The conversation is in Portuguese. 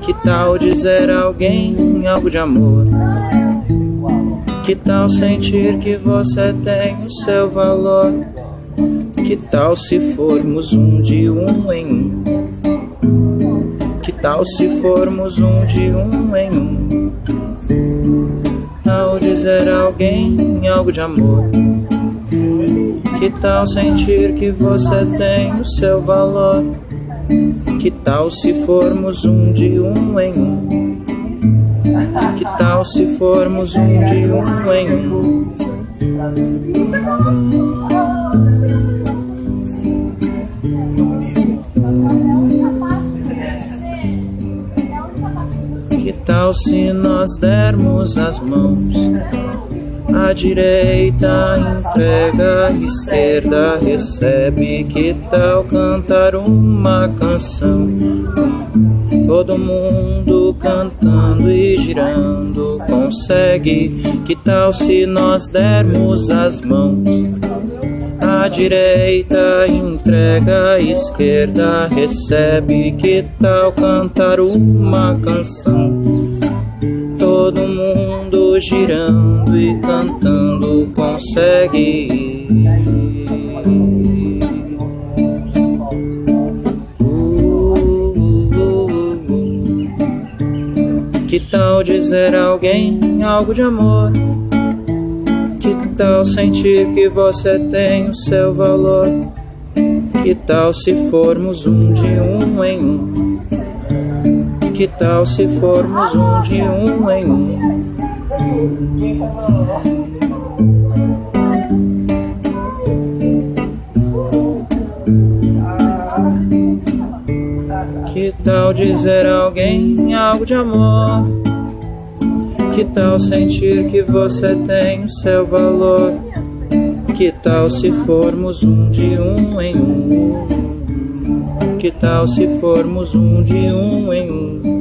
Que tal dizer a alguém algo de amor? Que tal sentir que você tem o seu valor? Que tal se formos um de um em um? Que tal se formos um de um em um? Ao dizer a alguém algo de amor? Que tal sentir que você tem o seu valor? Que tal se formos um de um em um? Que tal se formos um de um em um? Que tal se nós dermos as mãos? A direita entrega, a esquerda recebe. Que tal cantar uma canção? Todo mundo cantando e girando consegue. Que tal se nós dermos as mãos? A direita entrega, a esquerda recebe. Que tal cantar uma canção? Todo mundo girando e cantando consegue. Que tal dizer a alguém algo de amor? Que tal sentir que você tem o seu valor? Que tal se formos um de um em um? Que tal se formos um de um em um? Que tal dizer a alguém algo de amor? Que tal sentir que você tem o seu valor? Que tal se formos um de um em um? Que tal se formos um de um em um?